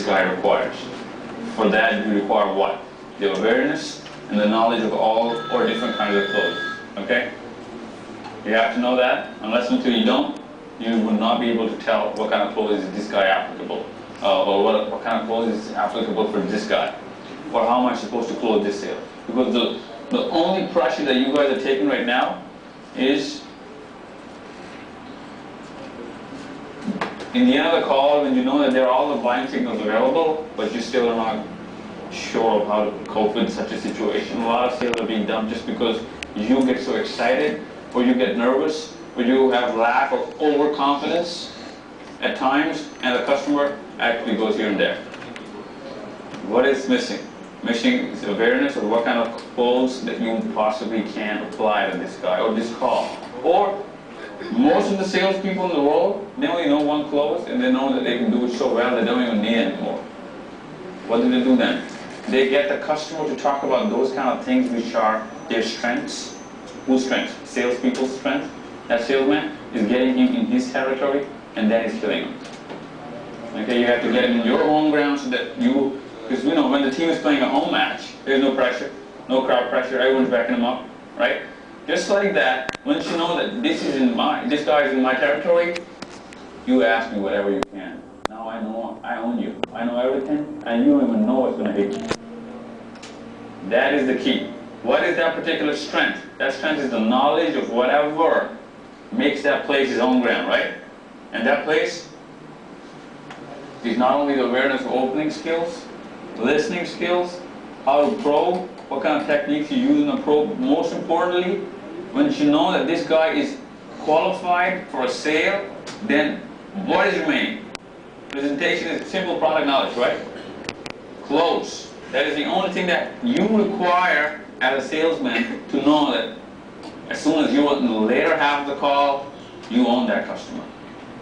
this guy requires. For that, you require what? The awareness and the knowledge of all or different kinds of clothes. Okay? You have to know that. Unless until you don't, you will not be able to tell what kind of clothes is this guy applicable, or what kind of clothes is applicable for this guy, or how am I supposed to close this sale. Because the only pressure that you guys are taking right now is in the end of the call, when you know that there are all the buying signals available, but you still are not sure of how to cope with such a situation. A lot of sales are being done just because you get so excited, or you get nervous, or you have lack of overconfidence at times, and the customer actually goes here and there. What is missing? Missing is awareness of what kind of clothes that you possibly can apply to this guy or this call. Or most of the salespeople in the world, they only know one clothes, and they know that they can do it so well they don't even need it anymore. What do they do then? They get the customer to talk about those kind of things which are their strengths. Whose strengths? Salespeople's strength. That salesman is getting him in his territory, and then he's killing him. Okay, you have to get him in your home ground so that you, because you know when the team is playing a home match, there's no pressure, no crowd pressure, everyone's backing him up, right? Just like that, once you know that this guy is in my territory, you ask me whatever you can. Now I know I own you. I know everything, and you don't even know what's going to hit you. That is the key. What is that particular strength? That strength is the knowledge of whatever makes that place his own ground, right? And that place is not only the awareness of opening skills, listening skills, how to probe, what kind of techniques you use in a probe. Most importantly, when you know that this guy is qualified for a sale, then what is remaining? Presentation is simple product knowledge, right? Close. That is the only thing that you require as a salesman to know that as soon as you're in the later half of the call, you own that customer.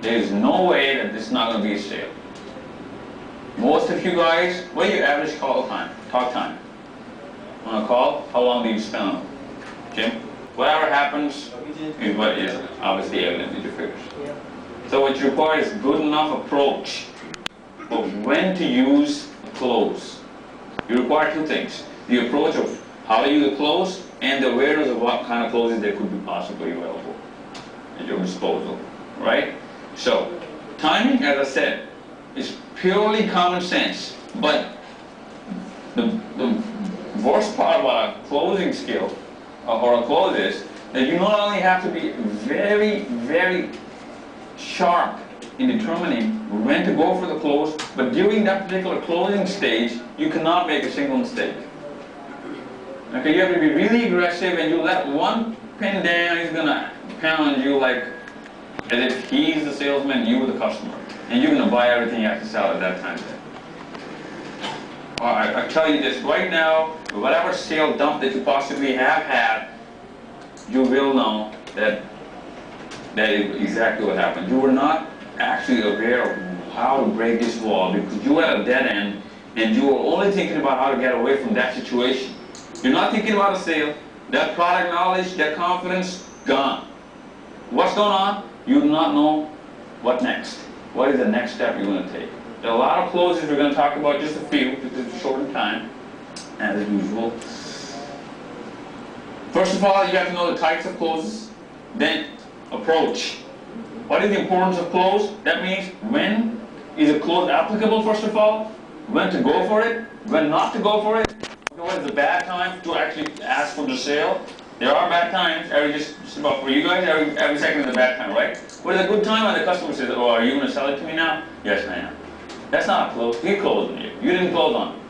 There is no way that this is not going to be a sale. Most of you guys, what is your average call time, talk time? On a call, how long do you spend on it? Jim? Whatever happens is what is obviously evident in your figures. So what you require is good enough approach of when to use a close. You require two things. The approach of how to use a close and the awareness of what kind of closes there could be possibly available at your disposal, right? So, timing, as I said, is purely common sense, but the worst part about a closing skill or a close is that you not only have to be very, very sharp in determining when to go for the close, but during that particular closing stage, you cannot make a single mistake. Okay, you have to be really aggressive, and you let one pin down, he's gonna pound you like as if he's the salesman, you the customer, and you're gonna buy everything you have to sell at that time. Alright, I tell you this right now, whatever sale dump that you possibly have had, you will know that is exactly what happened. You were not actually aware of how to break this wall because you were at a dead end and you were only thinking about how to get away from that situation. You're not thinking about a sale. That product knowledge, that confidence, gone. What's going on? You do not know what next. What is the next step you're going to take? There are a lot of closes we're going to talk about, just a few, because it's short in time, as usual. First of all, you have to know the types of closes, then approach. What is the importance of close? That means when is a close applicable, first of all, when to go for it, when not to go for it, what is the bad time to actually ask for the sale. There are bad times, just about for you guys, every second is a bad time, right? What is a good time when the customer says, oh, are you going to sell it to me now? Yes, I am. That's not a close. He closed on you. You didn't close on him.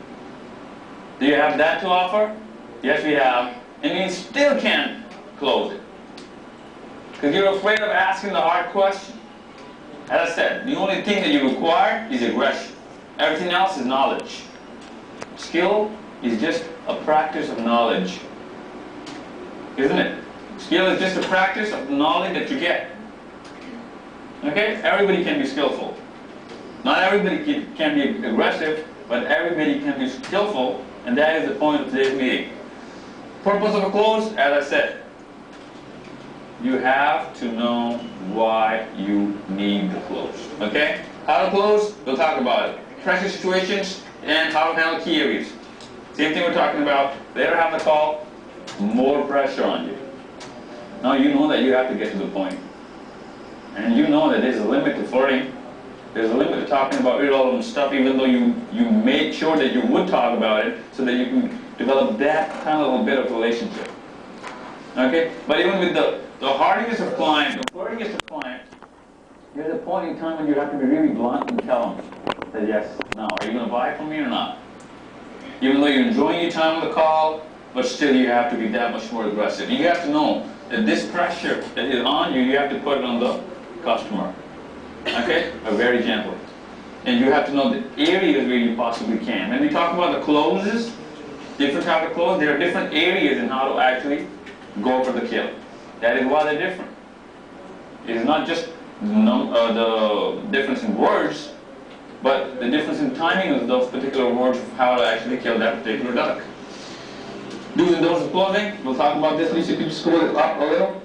Do you have that to offer? Yes, we have. And you still can't close it. Because you're afraid of asking the hard question. As I said, the only thing that you require is aggression. Everything else is knowledge. Skill is just a practice of knowledge. Isn't it? Skill is just a practice of the knowledge that you get. Okay? Everybody can be skillful. Not everybody can be aggressive, but everybody can be skillful, and that is the point of today's meeting. Purpose of a close, as I said, you have to know why you need the close. Okay? How to close? We'll talk about it. pressure situations and how to handle key areas. Same thing we're talking about. Later have the call, more pressure on you. Now you know that you have to get to the point. And you know that there's a limit to flirting. There's a limit to talking about irrelevant stuff, even though you made sure that you would talk about it so that you can develop that kind of a bit of relationship. Okay? But even with the hardest of client, the flirtiest of client, there's a point in time when you have to be really blunt and tell them that yes, now, are you going to buy from me or not? Even though you're enjoying your time on the call, but still you have to be that much more aggressive. You have to know that this pressure that is on you, you have to put it on the customer. Okay? But very gently. And you have to know the areas where you possibly can. When we talk about the closes, different type of close, there are different areas in how to actually go for the kill. That is why they're different. It is not just the difference in words, but the difference in timing of those particular words of how to actually kill that particular duck. Do's and don'ts of closing, we'll talk about this. Lisa, could you scroll it up a little?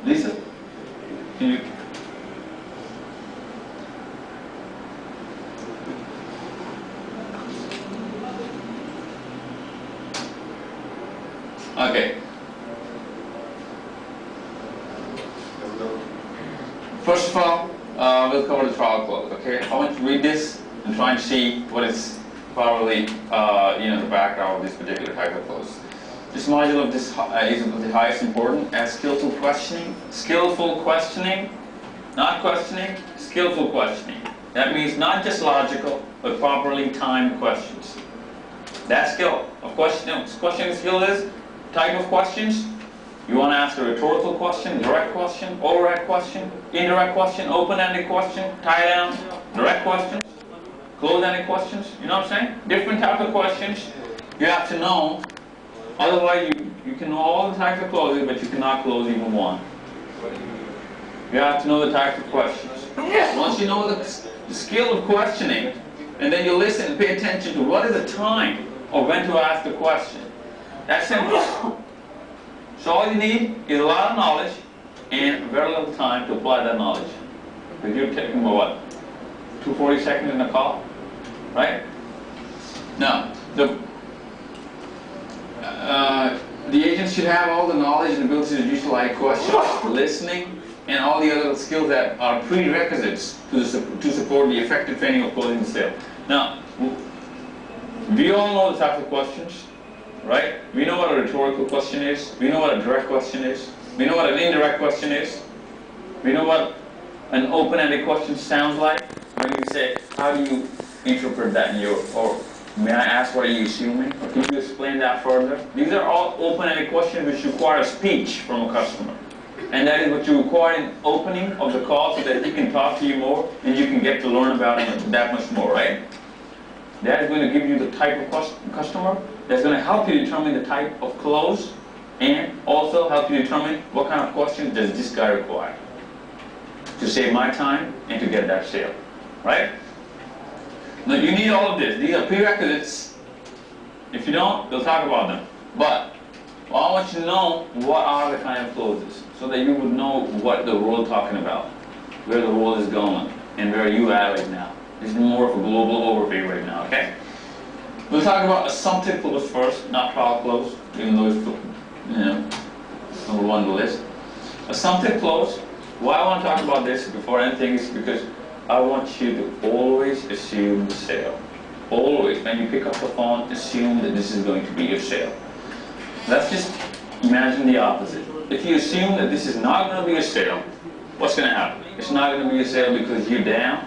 Lisa, can you? Okay. First of all, we'll cover the trial close. Okay, I want you to read this and try and see what is probably the background of this particular type of close. This module of this is of the highest importance as skillful questioning. Skillful questioning, not questioning, skillful questioning. That means not just logical, but properly timed questions. That skill of questioning skill is type of questions. You want to ask a rhetorical question, direct question, overhead question, indirect question, open-ended question, tie-down, direct questions, close-ended questions. You know what I'm saying? Different types of questions you have to know. Otherwise, you can know all the types of closes, but you cannot close even one. You have to know the types of questions. Once you know the skill of questioning, and then you listen and pay attention to what is the time or when to ask the question. That's simple. So all you need is a lot of knowledge and very little time to apply that knowledge. Because you're taking what? 240 seconds in a call? Right? Now, the agent should have all the knowledge and ability to utilize questions, listening, and all the other skills that are prerequisites to support the effective training of closing the sale. Now, we all know the types of questions. Right? We know what a rhetorical question is. We know what a direct question is. We know what an indirect question is. We know what an open-ended question sounds like. When you say, how do you interpret that in or may I ask what are you assuming? Or can you explain that further? These are all open-ended questions which require speech from a customer. And that is what you require in opening of the call so that he can talk to you more and you can get to learn about him that much more, right? That is going to give you the type of customer that's going to help you determine the type of close and also help you determine what kind of questions does this guy require to save my time and to get that sale, right? Now you need all of this. These are prerequisites. If you don't, we'll talk about them. But I want you to know what are the kind of closes so that you would know what the world is talking about, where the world is going, and where you are right now. This is more of a global overview right now, okay? We'll talk about assumptive close first, not trial close, even though it's number one on the list. Assumptive close. Why I want to talk about this before anything is because I want you to always assume the sale. Always, when you pick up the phone, assume that this is going to be your sale. Let's just imagine the opposite. If you assume that this is not going to be a sale, what's going to happen? It's not going to be a sale because you're down.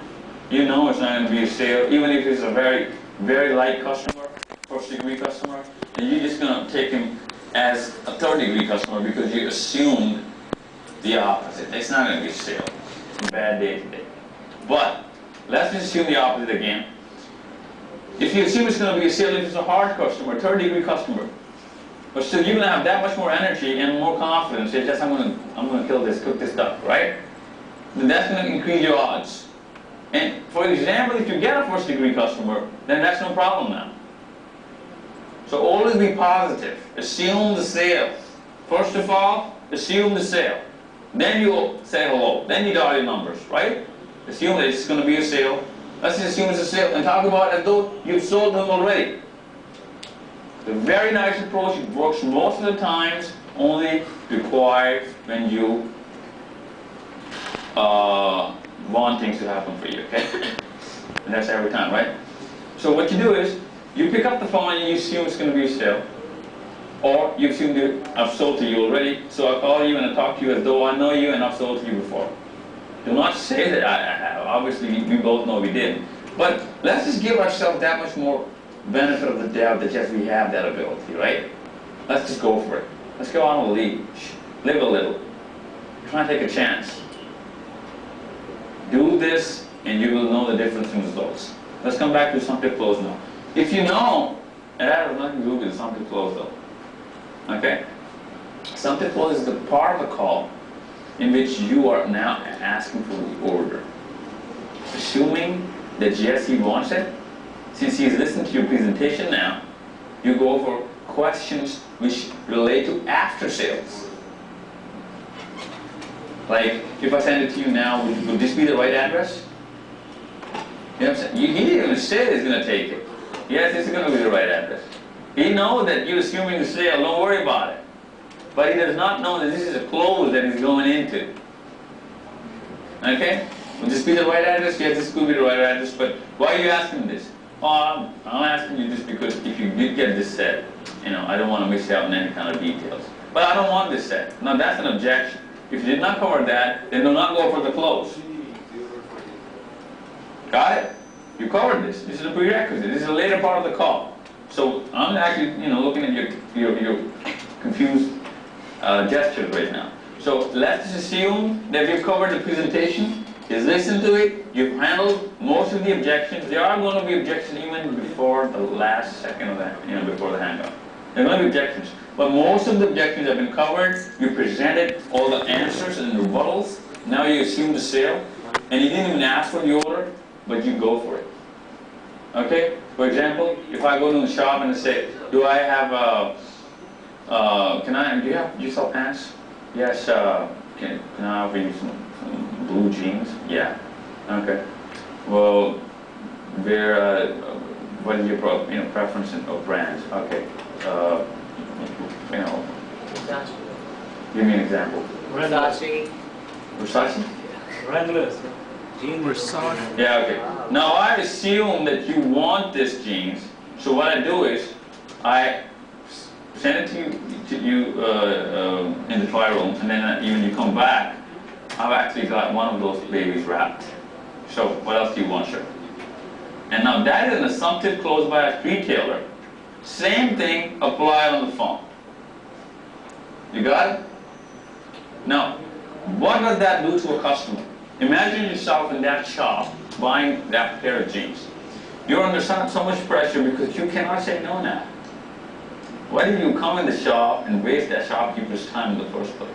You know it's not going to be a sale, even if it's a very, very light customer, first-degree customer, and you're just going to take him as a third-degree customer because you assumed the opposite. It's not going to be a sale. It's a bad day today. But let's just assume the opposite again. If you assume it's going to be a sale, if it's a hard customer, third-degree customer, but still you're going to have that much more energy and more confidence. It's just I'm going to cook this duck, right? Then that's going to increase your odds. And for example, if you get a first-degree customer, then that's no problem now. So always be positive. Assume the sale. First of all, assume the sale. Then you say hello. Then you dial your numbers, right? Assume that it's going to be a sale. Let's just assume it's a sale and talk about it as though you've sold them already. The very nice approach, it works most of the times, only required when you want things to happen for you, okay? And that's every time, right? So what you do is, you pick up the phone and you assume it's going to be a sale. Or you assume that I've sold to you already, so I call you and I talk to you as though I know you and I've sold to you before. Do not say that I have. Obviously, we both know we did. But let's just give ourselves that much more benefit of the doubt that yes, we have that ability, right? Let's just go for it. Let's go on a lead. Live a little. Try and take a chance. Do this and you will know the difference in results. Let's come back to assumptive close now. If you know, and that has nothing to do with assumptive close though. Okay? Assumptive close is the part of the call in which you are now asking for the order. Assuming that yes, he wants it, since he's listened to your presentation now, you go for questions which relate to after sales. Like, if I send it to you now, would this be the right address? You know what I'm saying? He didn't even say he's going to take it. Yes, this is going to be the right address. He knows that you're assuming the sale, don't worry about it. But he does not know that this is a close that he's going into. Okay? Will this be the right address? Yes, this could be the right address, but why are you asking this? Oh, I'm asking you this because if you did get this set, you know, I don't want to miss out on any kind of details. But I don't want this set. Now that's an objection. If you did not cover that, then do not go for the close. Got it? You covered this. This is a prerequisite. This is a later part of the call. So I'm actually, you know, looking at your confused gestures right now. So let's assume that we've covered the presentation. Is listen to it. You've handled most of the objections. There are going to be objections even before the last second of that, you know, before the handoff. There are going to be objections. But most of the objections have been covered. You presented all the answers and rebuttals. Now you assume the sale. And you didn't even ask for the order, but you go for it. Okay? For example, if I go to the shop and I say, do I have do you sell pants? Yes, can I offer you some blue jeans? Yeah. Okay. Well, what is your preference of brands? Okay. Give me an example. Versace. Versace? Regulars. Jeans. Versace. Yeah, okay. Now I assume that you want this jeans, so what I do is I send it to you in the trial room, and then when you come back, I've actually got one of those babies wrapped. So what else do you want, sir? And now that is an assumptive close by a retailer. Same thing apply on the phone. You got it? Now, what does that do to a customer? Imagine yourself in that shop buying that pair of jeans. You're under so much pressure because you cannot say no now. Why did you come in the shop and waste that shopkeeper's time in the first place?